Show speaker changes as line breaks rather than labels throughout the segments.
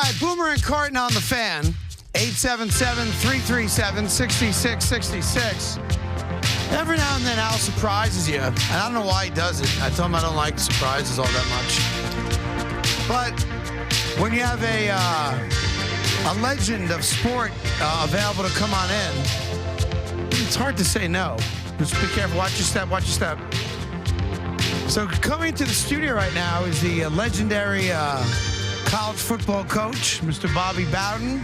right, Boomer and Carton on the Fan. 877-337-6666. Every now and then Al surprises you, and I don't know why he does it. I told him I don't like surprises all that much. But when you have a legend of sport available to come on in, it's hard to say no. Just be careful. Watch your step. Watch your step. So coming to the studio right now is the legendary college football coach, Mr. Bobby Bowden.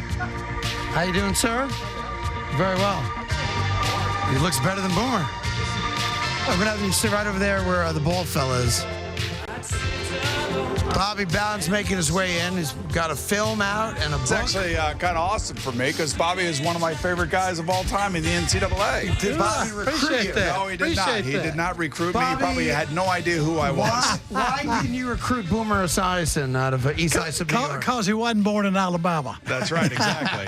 How you doing, sir? Very well. He looks better than Boomer. I'm going to have you sit right over there where the bald fella is. Bobby Bowden's making his way in. He's got a film out and a book.
It's actually kind of awesome for me because Bobby is one of my favorite guys of all time in the NCAA.
Did Bobby recruit you?
No, he did not. He did not recruit me. He probably had no idea who I was.
Why didn't you recruit Boomer Esiason out of East Side of New York?
Because he wasn't born in Alabama.
That's right, exactly.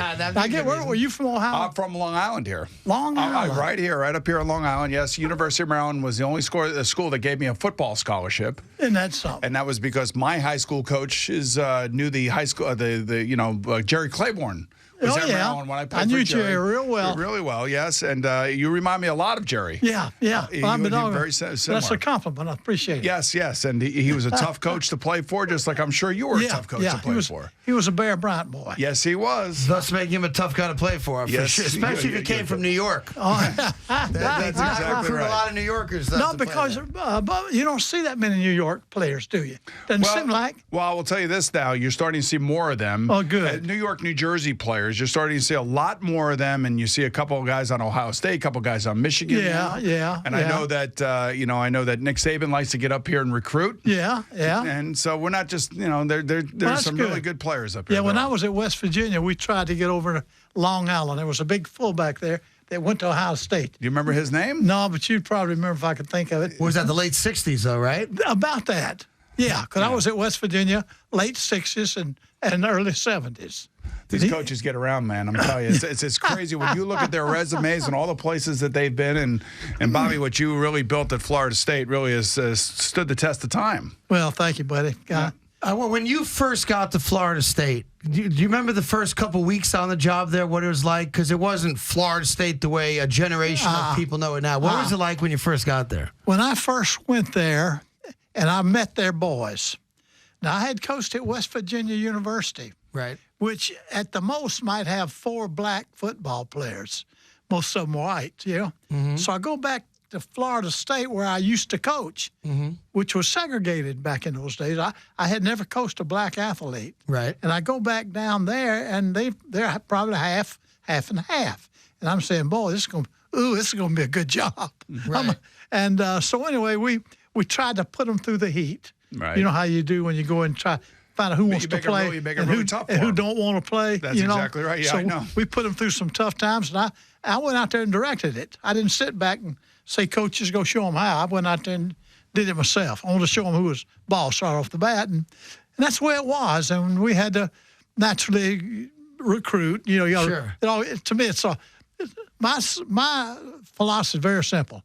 Where were you from, Ohio?
I'm from Long Island here.
Long Island?
Right here, right up here in Long Island, yes. University of Maryland was the only school that gave me a football scholarship.
Isn't that something?
And that was because my high school coach knew the high school, Jerry Claiborne. Was at Maryland when I played
I knew
for Jerry
real well.
Really well, yes. And you remind me a lot of Jerry.
Yeah.
Very similar.
That's a compliment. I appreciate it.
Yes. And he was a tough coach to play for, just like I'm sure you were a tough coach to play for.
He was a Bear Bryant boy.
Yes, he was.
Thus making him a tough guy to play for
Yes,
sure. Especially if he came from New York.
That's exactly
Recruit
right.
a lot of New Yorkers.
No, because you don't see that many New York players, do you? Doesn't seem like.
Well, I will tell you this now. You're starting to see more of them.
Oh, good.
New York, New Jersey players, you're starting to see a lot more of them, and you see a couple of guys on Ohio State, a couple of guys on Michigan.
Yeah.
And I know that Nick Saban likes to get up here and recruit.
Yeah.
And so we're not just there's some really good players up here.
Yeah, when I was at West Virginia, we tried to get over to Long Island. There was a big fullback there that went to Ohio State.
Do you remember his name?
No, but you'd probably remember if I could think of it.
Was that the late 60s, though, right?
About that. Yeah, because I was at West Virginia, late 60s and early 70s.
These coaches get around, man. I'm telling you, it's crazy when you look at their resumes and all the places that they've been. And Bobby, what you really built at Florida State really has stood the test of time.
Well, thank you, buddy.
When you first got to Florida State, do you remember the first couple weeks on the job there, what it was like? Because it wasn't Florida State the way a generation of people know it now. What was it like when you first got there?
When I first went there and I met their boys. Now, I had coached at West Virginia University.
Right.
Which at the most might have 4 black football players. Most of them white, Mm-hmm. So I go back to Florida State where I used to coach, which was segregated back in those days. I had never coached a black athlete.
Right.
And I go back down there, and they're probably half and half. And I'm saying, boy, this is going to be a good job.
Right.
So anyway, we tried to put them through the heat.
Right.
You know how you do when you go and try find out who wants to play
you make it really tough for
who
them.
don't want to play.
That's exactly right. Yeah,
so
I know.
We put them through some tough times, and I went out there and directed it. I didn't sit back and say, coaches, go show them how. I went out there and did it myself. I wanted to show them who was boss right off the bat, and that's the way it was. And we had to naturally recruit.
Sure.
To me, my philosophy is very simple.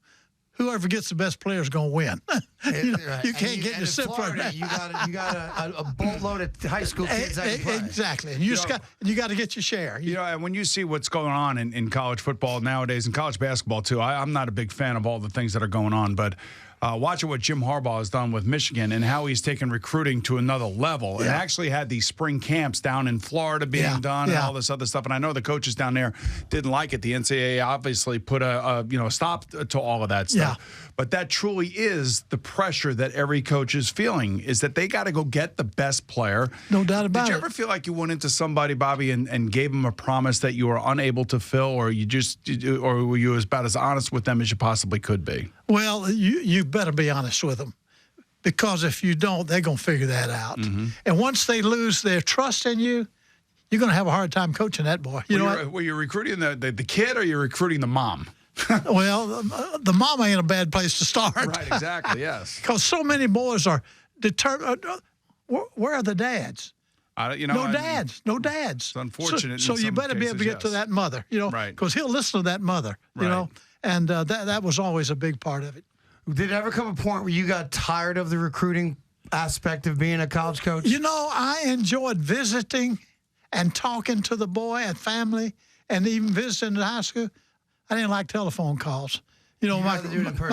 Whoever gets the best player is going to win. You can't get to sit for that.
You got a boatload of high school kids that can play.
Exactly, and you got to get your share.
And when you see what's going on in college football nowadays, and college basketball too, I'm not a big fan of all the things that are going on, but watching what Jim Harbaugh has done with Michigan and how he's taken recruiting to another level and actually had these spring camps down in Florida being done and all this other stuff. And I know the coaches down there didn't like it. The NCAA obviously put a stop to all of that stuff.
Yeah.
But that truly is the pressure that every coach is feeling, is that they got to go get the best player.
No doubt about it.
Did you ever feel like you went into somebody, Bobby, and gave them a promise that you were unable to fill, or were you about as honest with them as you possibly could be?
Well, you better be honest with them, because if you don't, they're going to figure that out. Mm-hmm. And once they lose their trust in you, you're going to have a hard time coaching that boy.
Were you recruiting the kid, or you're recruiting the mom?
Well, the mom ain't a bad place to start.
Right, exactly, yes.
Because so many boys are determined. Where are the dads? No dads.
It's unfortunate.
So you better be able to get to that mother,
right?
Because he'll listen to that mother, and that was always a big part of it.
Did it ever come a point where you got tired of the recruiting aspect of being a college coach?
I enjoyed visiting and talking to the boy and family and even visiting the high school. I didn't like telephone calls. You know, my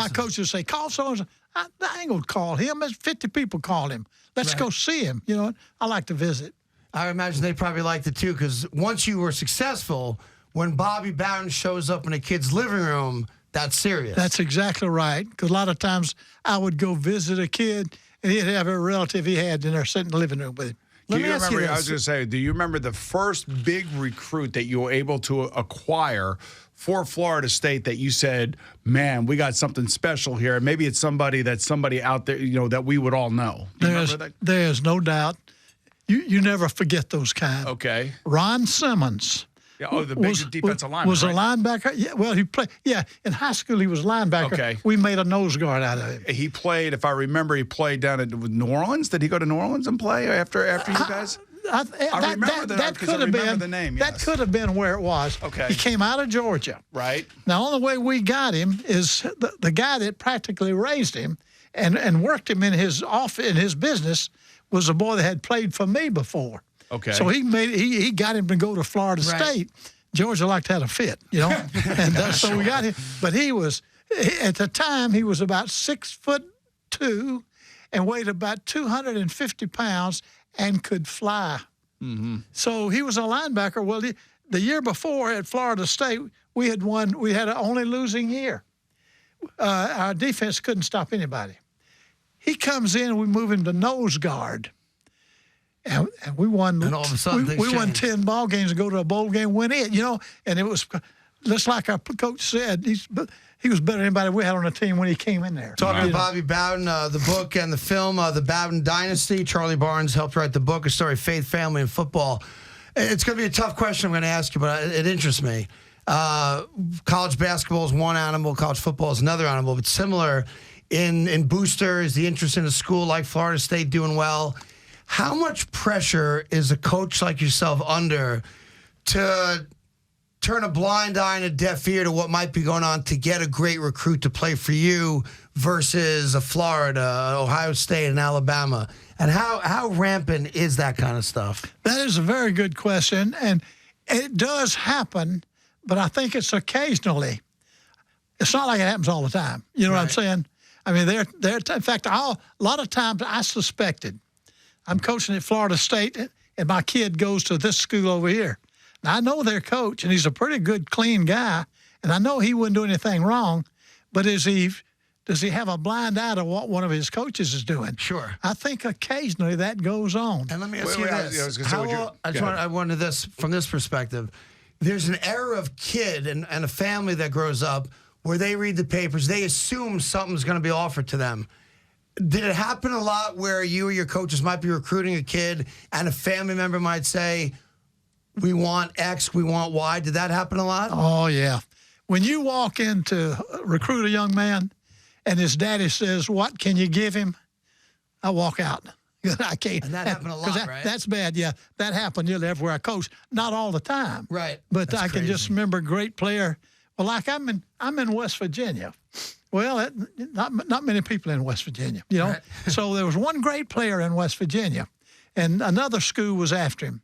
coach would say, call so-and-so. I ain't going to call him. 50 people called him. Let's go see him. You know, I like to visit.
I imagine they probably liked it too, because once you were successful, when Bobby Bowden shows up in a kid's living room, that's serious.
That's exactly right. Because a lot of times I would go visit a kid, and he'd have a relative he had in there sitting in the living room with him.
Do you remember, I was going to say, do you remember the first big recruit that you were able to acquire for Florida State that you said, man, we got something special here? Maybe it's somebody out there, you know, that we would all know.
There's no doubt. You never forget those kind.
Okay.
Ron Simmons.
Yeah, the big defensive lineman.
Was
right?
a linebacker. Yeah, well, he played. Yeah, in high school he was a linebacker.
Okay.
We made a nose guard out of him.
He played, if I remember, he played down at New Orleans. Did he go to New Orleans and play after you guys?
I remember
that because I remember the name. Yes.
That could have been where it was.
Okay.
He came out of Georgia.
Right.
Now, the only way we got him is the guy that practically raised him and worked him in his business was a boy that had played for me before.
Okay.
So he got him to go to Florida State. Georgia liked to have a fit, you know, and so we got him. But at the time, he was about 6'2" and weighed about 250 pounds and could fly. Mm-hmm. So he was a linebacker. Well, the year before at Florida State, we had an only losing year. Our defense couldn't stop anybody. He comes in and we move him to nose guard. And we won.
And all of a sudden,
we won 10 ball games and go to a bowl game, win it. You know, and it was just like our coach said. He was better than anybody we had on the team when he came in there.
Talking to Bobby Bowden, the book and the film, The Bowden Dynasty. Charlie Barnes helped write the book, A Story of Faith, Family, and Football. It's going to be a tough question I'm going to ask you, but it interests me. College basketball is one animal. College football is another animal, but similar in boosters, the interest in a school like Florida State doing well. How much pressure is a coach like yourself under to turn a blind eye and a deaf ear to what might be going on to get a great recruit to play for you versus a Florida, Ohio State, and Alabama? And how rampant is that kind of stuff?
That is a very good question, and it does happen, but I think it's occasionally. It's not like it happens all the time. You know what I'm saying? I mean, in fact, a lot of times I suspected. I'm coaching at Florida State, and my kid goes to this school over here. Now, I know their coach, and he's a pretty good, clean guy, and I know he wouldn't do anything wrong, but does he have a blind eye to what one of his coaches is doing?
Sure.
I think occasionally that goes on.
And let me ask you this. I wanted this from this perspective. There's an era of kid and a family that grows up where they read the papers, they assume something's going to be offered to them. Did it happen a lot where you or your coaches might be recruiting a kid and a family member might say, we want X, we want Y? Did that happen a lot?
Oh, yeah. When you walk in to recruit a young man and his daddy says, what can you give him? I walk out. I can't.
And that happened a lot, right?
That's bad, yeah. That happened nearly everywhere I coached. Not all the time.
Right.
But I can just remember a great player. Well, like I'm in West Virginia. Well, not many people in West Virginia, you know. Right. So there was one great player in West Virginia, and another school was after him.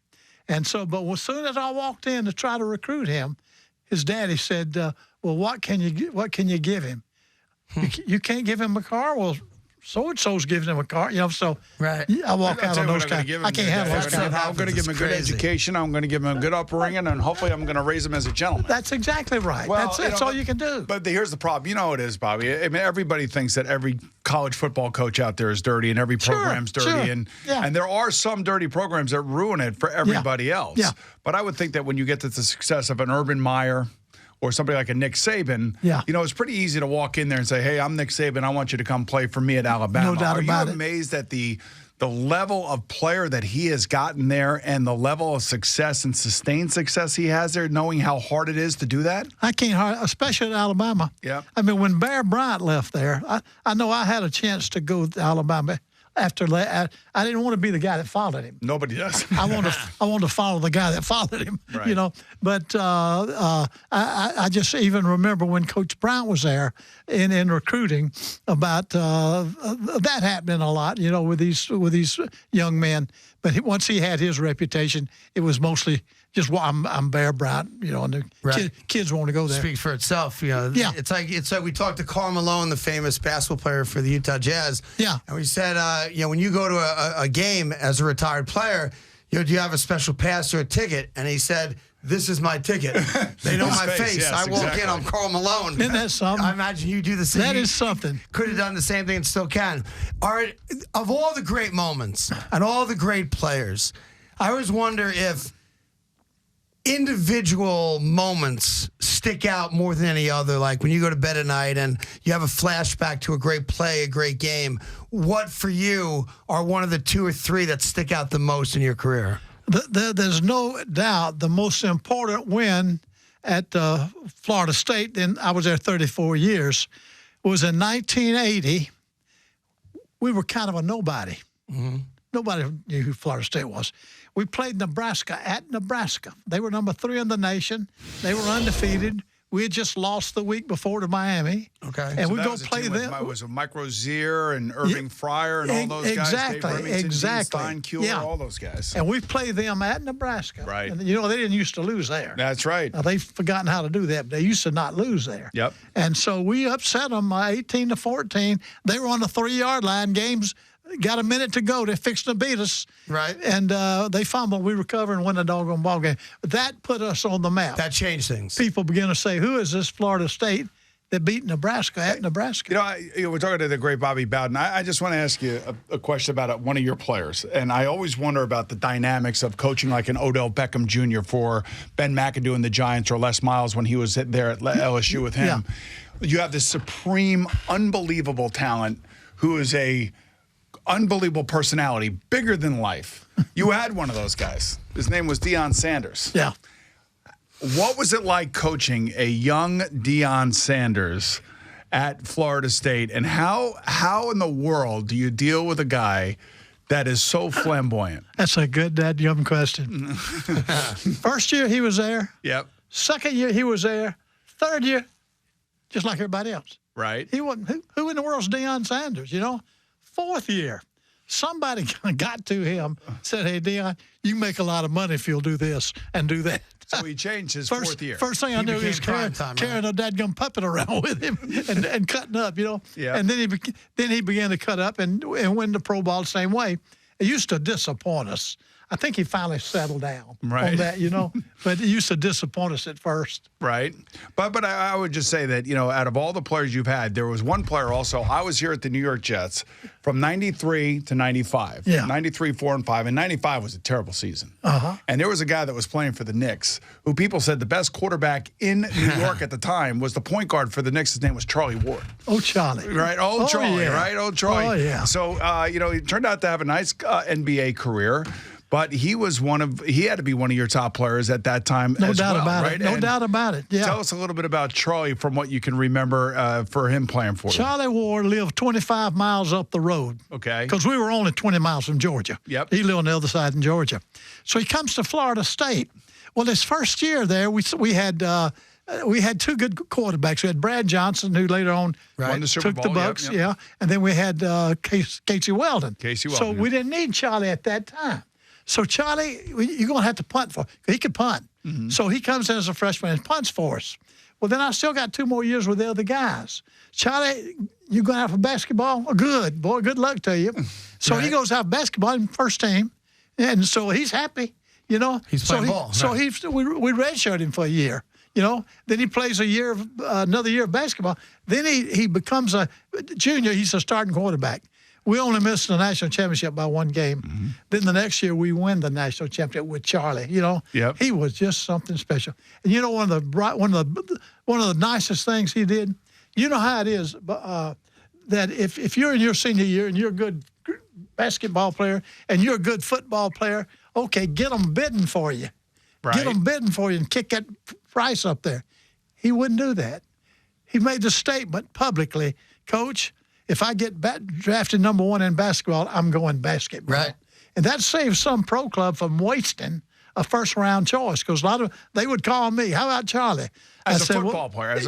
And so, but as soon as I walked in to try to recruit him, his daddy said, "Well, what can you give him? You can't give him a car. Well, so-and-so's giving him a car, you know." So
right.
I walk out on those kind. I can't handle those kind.
I'm going to give him a good education. I'm going to give him a good upbringing, and hopefully, I'm going to raise him as a gentleman.
That's exactly right. Well, that's all you can do.
But here's the problem. You know it is, Bobby. I mean, everybody thinks that every college football coach out there is dirty, and every program's dirty, and there are some dirty programs that ruin it for everybody else.
Yeah.
But I would think that when you get to the success of an Urban Meyer or somebody like a Nick Saban, you know, it's pretty easy to walk in there and say, hey, I'm Nick Saban. I want you to come play for me at Alabama.
No doubt about it.
Are you amazed at the level of player that he has gotten there and the level of success and sustained success he has there, knowing how hard it is to do that?
I can't, especially at Alabama.
Yeah.
I mean, when Bear Bryant left there, I know I had a chance to go to Alabama. After I didn't want to be the guy that followed him.
Nobody does.
I wanted to follow the guy that followed him.
Right.
You know. But I just even remember when Coach Bryant was there in recruiting about that happening a lot. You know, with these young men. But once he had his reputation, it was mostly just, well, I'm Bear Bryant, and the kids want to go there.
Speaks for itself. Yeah. It's like we talked to Karl Malone, the famous basketball player for the Utah Jazz.
Yeah.
And we said, when you go to a game as a retired player, do you have a special pass or a ticket? And he said, this is my ticket. They know my face.
Yes,
I walk in, I'm Karl Malone.
Isn't that something?
I imagine you do the same.
That is something.
Could have done the same thing and still can. Of all the great moments and all the great players, I always wonder if individual moments stick out more than any other. Like when you go to bed at night and you have a flashback to a great play, a great game. What for you are one of the 2 or 3 that stick out the most in your career?
There's no doubt the most important win at Florida State, and I was there 34 years, was in 1980. We were kind of a nobody. Mm-hmm. Nobody knew who Florida State was. We played Nebraska at Nebraska. They were number 3 in the nation. They were undefeated. We had just lost the week before to Miami.
Okay.
And
so
we go play them.
Was it Mike Rozier and Irving Fryer and all those guys?
Exactly.
Exactly. Stein, Kueller, all those guys.
And we played them at Nebraska.
Right.
And, they didn't used to lose there.
That's right.
Now, they've forgotten how to do that, but they used to not lose there.
Yep.
And so we upset them 18-14. They were on the 3-yard line. Games got a minute to go. They're fixing to beat us.
Right.
And they fumbled. We recover and win the doggone ball game. But that put us on the map.
That changed things.
People begin to say, who is this Florida State that beat Nebraska at Nebraska?
We're talking to the great Bobby Bowden. I just want to ask you a question about one of your players. And I always wonder about the dynamics of coaching like an Odell Beckham Jr. for Ben McAdoo and the Giants, or Les Miles when he was there at LSU with him. Yeah. You have this supreme, unbelievable talent who is a unbelievable personality, bigger than life. You had one of those guys. His name was Deion Sanders.
Yeah.
What was it like coaching a young Deion Sanders at Florida State? And how in the world do you deal with a guy that is so flamboyant?
That's a good, young question. First year he was there.
Yep.
Second year he was there. Third year, just like everybody else.
Right.
He wasn't. Who in the world's Deion Sanders? Fourth year, somebody got to him, said, "Hey, Deion, you make a lot of money if you'll do this and do that."
So he changed his fourth year.
First thing I knew, he was carrying a dadgum puppet around with him and cutting up,
Yeah.
And then he began to cut up and win the Pro Bowl the same way. It used to disappoint us. I think he finally settled down on that, But it used to disappoint us at first.
Right. But I would just say that, out of all the players you've had, there was one player also. I was here at the New York Jets from 93 to 95.
Yeah.
93, 4 and 5. And 95 was a terrible season.
Uh-huh.
And there was a guy that was playing for the Knicks who people said the best quarterback in New York at the time was the point guard for the Knicks. His name was Charlie Ward.
Oh, Charlie.
Right. Old Charlie,
yeah.
right? Old Charlie.
Oh, yeah.
So, he turned out to have a nice NBA career. But he had to be one of your top players at that time
No
as
doubt
well,
about
right?
it. No doubt about it. Yeah.
Tell us a little bit about Charlie from what you can remember for him playing for you.
Charlie Ward lived 25 miles up the road.
Okay.
Because we were only 20 miles from Georgia.
Yep.
He lived on the other side in Georgia. So he comes to Florida State. Well, his first year there, we had 2 good quarterbacks. We had Brad Johnson, who later on
Won the Super
took
Bowl,
the Bucks,
yep.
yeah. And then we had Casey Weldon.
Casey
So
Weldon,
we didn't need Charlie at that time. So Charlie, you're going to have to punt for. He could punt. Mm-hmm. So he comes in as a freshman and punts for us. Well, then I still got 2 more years with the other guys. Charlie, you're going to have a basketball? Oh, good, boy. Good luck to you. So he goes out basketball in first team, and so he's happy.
He's playing ball.
So
right.
we redshirted him for a year. Then he plays another year of basketball. Then he becomes a junior. He's a starting quarterback. We only missed the national championship by 1 game. Mm-hmm. Then the next year we win the national championship with Charlie.
Yep.
He was just something special. And one of the nicest things he did. You know how it is that if you're in your senior year and you're a good basketball player and you're a good football player, okay, get them bidding for you.
Right.
Get them bidding for you and kick that price up there. He wouldn't do that. He made the statement publicly, Coach, if I get drafted number 1 in basketball, I'm going basketball.
Right.
And that saves some pro club from wasting a first-round choice because they would call me, how about Charlie?
As a football player.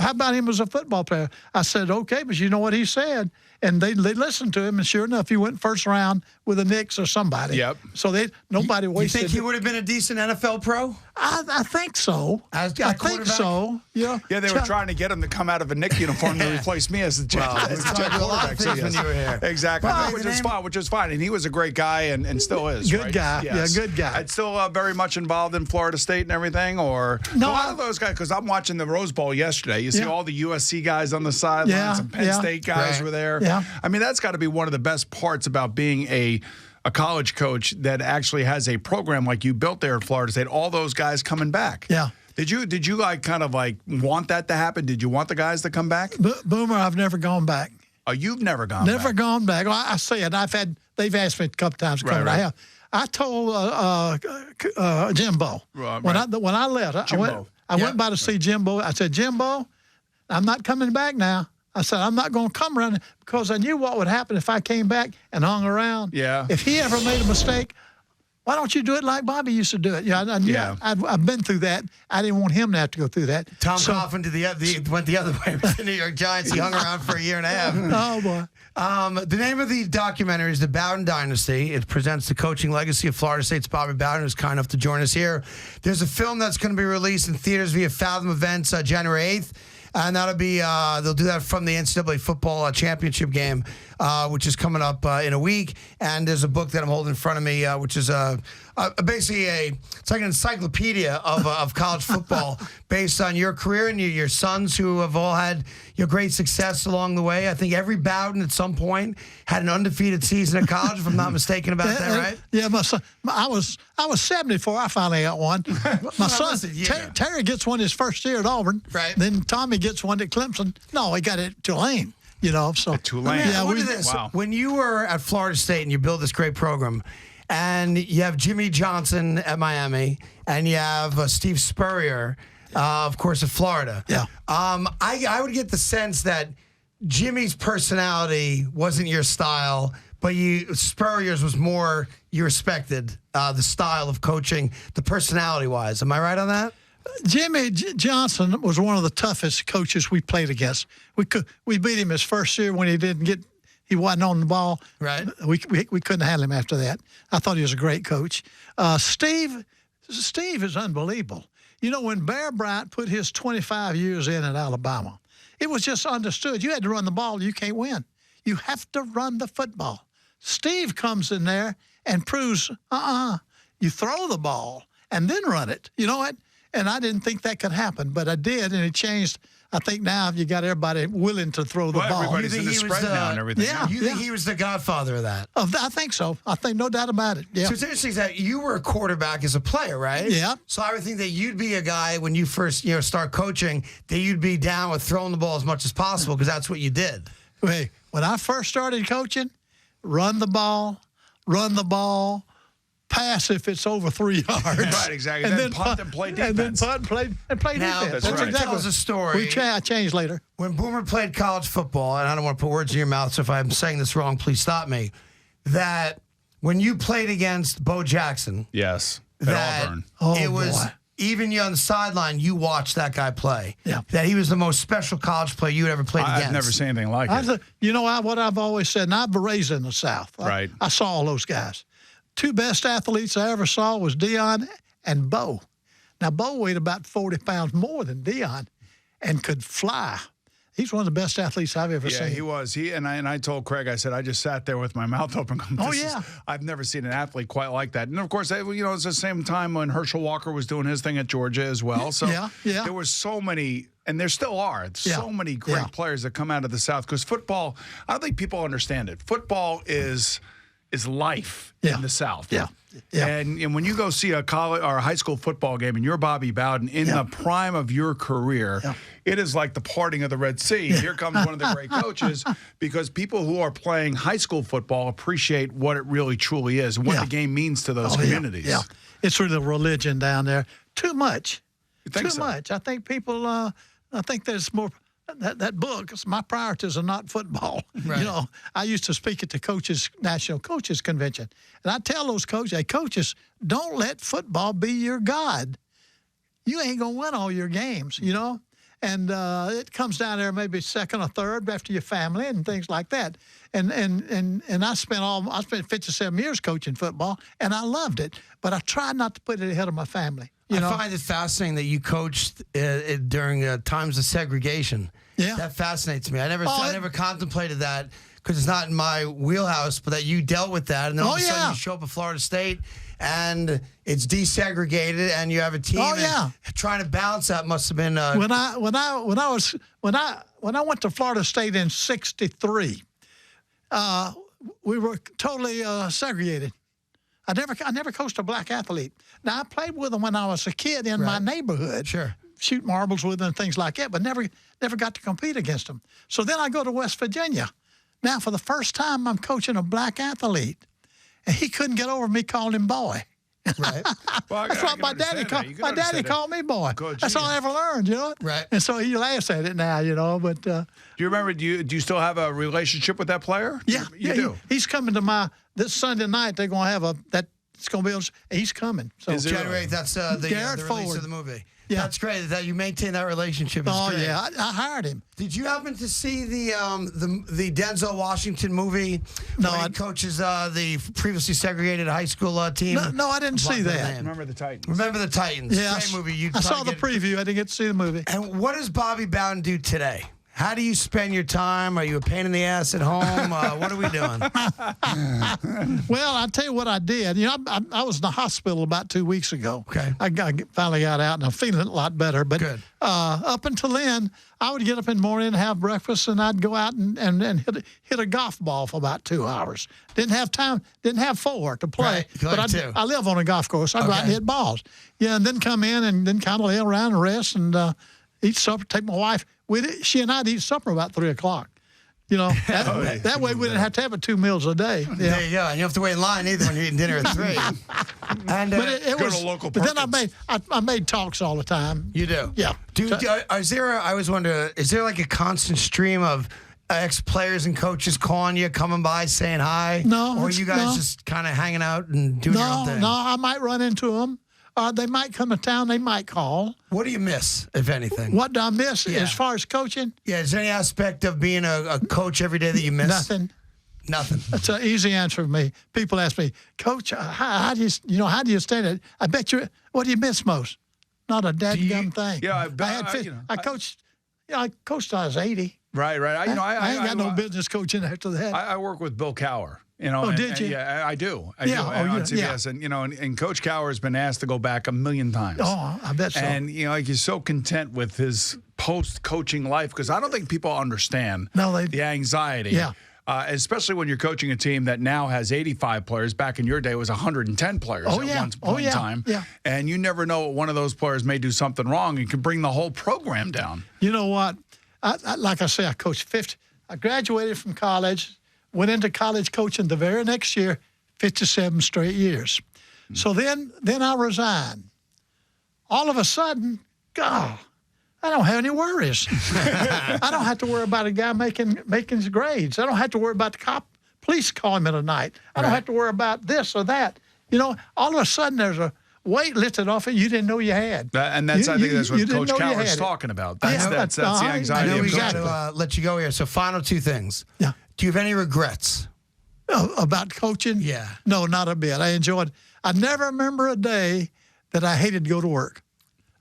How about him as a football player? I said, okay, but you know what he said? and they listened to him, and sure enough, he went first round with the Knicks or somebody.
Yep.
So nobody
You
wasted.
think he would have been a decent NFL pro?
I think so.
As a
I think
quarterback?
so. Yeah.
Yeah, they were trying to get him to come out of a Knick uniform to replace me as the jet quarterback.
things when you were here.
Exactly,
Well,
which is fine. And he was a great guy and still is.
Good
right?
guy.
Yes.
Yeah, good guy.
And still very much involved in Florida State and everything, or
No,
a lot of those guys. Because I'm watching the Rose Bowl yesterday. You see
Yeah.
all the USC guys on the sidelines,
Yeah,
some Penn
yeah.
State guys
Right.
were there.
Yeah.
I mean, that's got to be one of the best parts about being a college coach that actually has a program like you built there at Florida State. All those guys coming back.
Yeah.
Did you like kind of like want that to happen? Did you want the guys to come back?
Boomer, I've never gone back.
Oh, you've never gone
Never
back.
gone back. Well, I say it. They've asked me a couple times to come.
Right, right.
I told Jimbo
Right,
when
right.
I left.
Jimbo.
I went by to see Jimbo. I said, Jimbo, I'm not coming back now. I said, I'm not going to come around because I knew what would happen if I came back and hung around.
Yeah.
If he ever made a mistake, why don't you do it like Bobby used to do it?
Yeah.
I've been through that. I didn't want him to have to go through that.
Tom Coughlin went the other way with the New York Giants. He hung around for a year and a half.
Oh, boy.
The name of the documentary is The Bowden Dynasty. It presents the coaching legacy of Florida State's Bobby Bowden, who's kind enough to join us here. There's a film that's going to be released in theaters via Fathom Events January 8th. And that'll be, they'll do that from the NCAA football championship game, which is coming up in a week. And there's a book that I'm holding in front of me, which is basically it's like an encyclopedia of college football based on your career and your sons who have all had great success along the way. I think every Bowden at some point had an undefeated season at college, if I'm not mistaken about that, right?
Yeah, my son. I was 74. I finally got one. My son
listen, yeah.
Terry gets one his first year at Auburn.
Right.
Then Tommy gets one at Clemson. No, he got it at Tulane. So
Tulane.
Yeah,
Yeah,
look at this.
Wow.
When you were at Florida State and you built this great program, and you have Jimmy Johnson at Miami, and you have Steve Spurrier, of course, at Florida.
Yeah.
I would get the sense that Jimmy's personality wasn't your style, but Spurrier's was more you respected the style of coaching, the personality-wise. Am I right on that?
Jimmy Johnson was one of the toughest coaches we played against. We beat him his first year when he wasn't on the ball.
Right.
We couldn't handle him after that. I thought he was a great coach. Steve is unbelievable. When Bear Bryant put his 25 years in at Alabama, it was just understood. You had to run the ball. You can't win. You have to run the football. Steve comes in there and proves, you throw the ball and then run it. You know what? And I didn't think that could happen, but I did, and it changed. I think now you got everybody willing to throw the ball.
Everybody's in the spread now and everything.
Yeah.
You think he was the godfather of that?
I think so. I think no doubt about it. Yeah.
So it's interesting that you were a quarterback as a player, right?
Yeah.
So I would think that you'd be a guy when you first, start coaching, that you'd be down with throwing the ball as much as possible because that's what you did.
Hey, when I first started coaching, run the ball, pass if it's over 3 yards.
Right, exactly. And then punt and play defense.
And then punt and play
Now,
defense.
That's right.
exactly.
Tell us a story.
I changed later.
When Boomer played college football, and I don't want to put words in your mouth, so if I'm saying this wrong, please stop me, that when you played against Bo Jackson,
Yes. At
that
Auburn.
it was,
boy.
even you on the sideline, you watched that guy play.
Yeah.
That he was the most special college player you had ever played against.
I've never seen anything like it.
What I've always said, and I've been raised in the South.
Right.
I saw all those guys. Two best athletes I ever saw was Dion and Bo. Now, Bo weighed about 40 pounds more than Dion and could fly. He's one of the best athletes I've ever seen.
Yeah, he was. And I told Craig, I said, I just sat there with my mouth open. I've never seen an athlete quite like that. And of course, it's the same time when Herschel Walker was doing his thing at Georgia as well. So
Yeah.
there was so many, and there still are, so many great players that come out of the South. Because football, I don't think people understand it. Football is life in the South.
Yeah. Yeah.
And when you go see a college or a high school football game and you're Bobby Bowden in the prime of your career, it is like the parting of the Red Sea. Here comes one of the great coaches because people who are playing high school football appreciate what it really truly is and what the game means to those communities.
Yeah. It's really a religion down there. Too much.
You think
Too
so?
much. I think people, I think there's more. That book, my priorities are not football.
Right.
I used to speak at the National Coaches Convention. And I tell those coaches, hey, coaches, don't let football be your God. You ain't going to win all your games, and it comes down there maybe second or third after your family and things like that. And I spent 57 years coaching football, and I loved it. But I tried not to put it ahead of my family.
I find it fascinating that you coached during times of segregation.
Yeah,
that fascinates me. I never contemplated that because it's not in my wheelhouse. But that you dealt with that, and then all of a sudden you show up at Florida State, and it's desegregated, and you have a team. Trying to balance that must have been.
When I went to Florida State in '63, we were totally segregated. I never coached a black athlete. Now I played with them when I was a kid in my neighborhood.
Sure.
Shoot marbles with them and things like that, but never got to compete against them. So then I go to West Virginia. Now for the first time, I'm coaching a black athlete, and he couldn't get over me calling him boy.
Right.
Well,
That's what my daddy called. My daddy called me boy. That's all I ever learned,
Right.
And so he laughs at it now, But
do you remember? Do you still have a relationship with that player?
Yeah,
you do.
He's coming to this Sunday night. They're going to have it's going to be. He's coming. So
January. That's the
Garrett
release
Ford
of the movie.
Yeah.
That's great that you maintain that relationship. It's great.
Yeah, I hired him.
Did you happen to see the Denzel Washington movie?
No,
when he coaches the previously segregated high school team.
No, I didn't see that.
Remember the Titans.
Remember the Titans.
Yeah,
Great movie.
I saw the preview. I didn't get to see the movie.
And what does Bobby Bowden do today? How do you spend your time? Are you a pain in the ass at home? What are we doing?
Well, I'll tell you what I did. I was in the hospital about 2 weeks ago.
Okay.
I finally got out, and I'm feeling a lot better. But
Good.
Up until then, I would get up in the morning and have breakfast, and I'd go out and hit a golf ball for about 2 hours. Didn't have time. Didn't have 4 to play.
Right.
But I live on a golf course. I'd go out and
Okay.
hit balls. Yeah, and then come in and then kind of lay around and rest and eat supper. Take my wife. She and I'd eat supper about 3 o'clock. That way we didn't have to have it 2 meals a day. Yeah.
There you go. And you don't have to wait in line either when you're eating dinner at 3. And
But it
go
was.
to local
But then
Perkins.
I made talks all the time.
you do.
Yeah.
I always wonder, is there like a constant stream of ex-players and coaches calling you, coming by, saying hi?
No,
Or you guys
no.
just kind of hanging out and doing your own thing?
No, I might run into them. They might come to town. They might call.
What do you miss, if anything?
What do I miss
Yeah.
as far as coaching?
Yeah, is there any aspect of being a coach every day that you miss?
Nothing.
Nothing.
That's an easy answer for me. People ask me, Coach, how do you stand it? I bet you. What do you miss most? Not a dadgum thing.
Yeah, I bet-
had
you know,
I coached. I coached till I was 80.
Right.
I ain't got no business coaching after that.
I work with Bill Cowher.
Did you?
Yeah, I do. I
Yeah,
do.
oh,
on
yeah,
CBS, and Coach Cowher has been asked to go back 1,000,000 times.
Oh, I bet so.
And he's so content with his post-coaching life because I don't think people understand the anxiety.
Yeah.
Especially when you're coaching a team that now has 85 players. Back in your day, it was 110 players at one point in time.
Yeah.
And you never know, one of those players may do something wrong and can bring the whole program down.
You know what? Like I say, I coached 50. I graduated from college, went into college coaching the very next year, 57 straight years. So then I resigned. All of a sudden, God, I don't have any worries. I don't have to worry about a guy making his grades. I don't have to worry about the police calling me tonight. I don't have to worry about this or that. All of a sudden there's a weight lifted off it you didn't know you had.
And that's I think that's what
you didn't
Coach
know you
Cowher's
had it.
talking about.
Yeah,
That's the
I
anxiety
I know
of
we got
coaching.
to let you go here. So final 2 things.
Yeah.
Do you have any regrets?
About coaching?
Yeah.
No, not a bit. I never remember a day that I hated to go to work.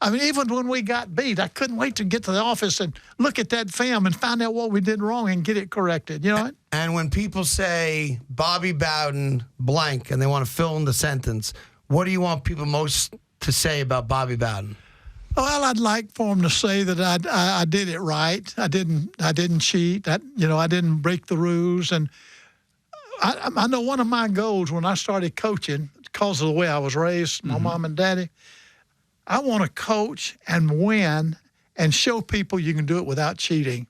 I mean, even when we got beat, I couldn't wait to get to the office and look at that film and find out what we did wrong and get it corrected. You know what?
And when people say Bobby Bowden blank and they want to fill in the sentence, what do you want people most to say about Bobby Bowden?
Well, I'd like for them to say that I did it right. I didn't cheat. I didn't break the rules. And I know one of my goals when I started coaching, because of the way I was raised, my mom and daddy, I want to coach and win and show people you can do it without cheating.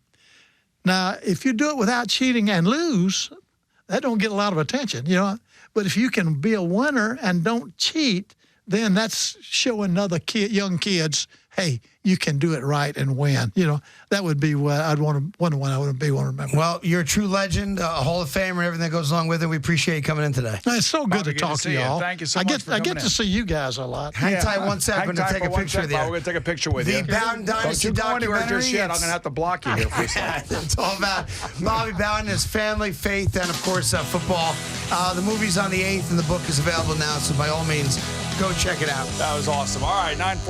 Now, if you do it without cheating and lose, that don't get a lot of attention, But if you can be a winner and don't cheat, then that's showing other young kids, hey, you can do it right and win. That would be what I'd want to remember.
Well, you're a true legend, a Hall of Famer, and everything that goes along with it. We appreciate you coming in today.
It's so good to talk to y'all.
Thank you so much for
I
coming
get
in.
to see you guys a lot.
Hang tight 1 second to take a picture with you.
We're going to take a picture with you.
The Bowden Dynasty
Don't you go anywhere
documentary.
just yet. I'm going to have to block you here for a second.
It's all about Bobby Bowden, his family, faith, and, of course, football. The movie's on the 8th, and the book is available now, so by all means, go check it out.
That was awesome. All right, 9:40.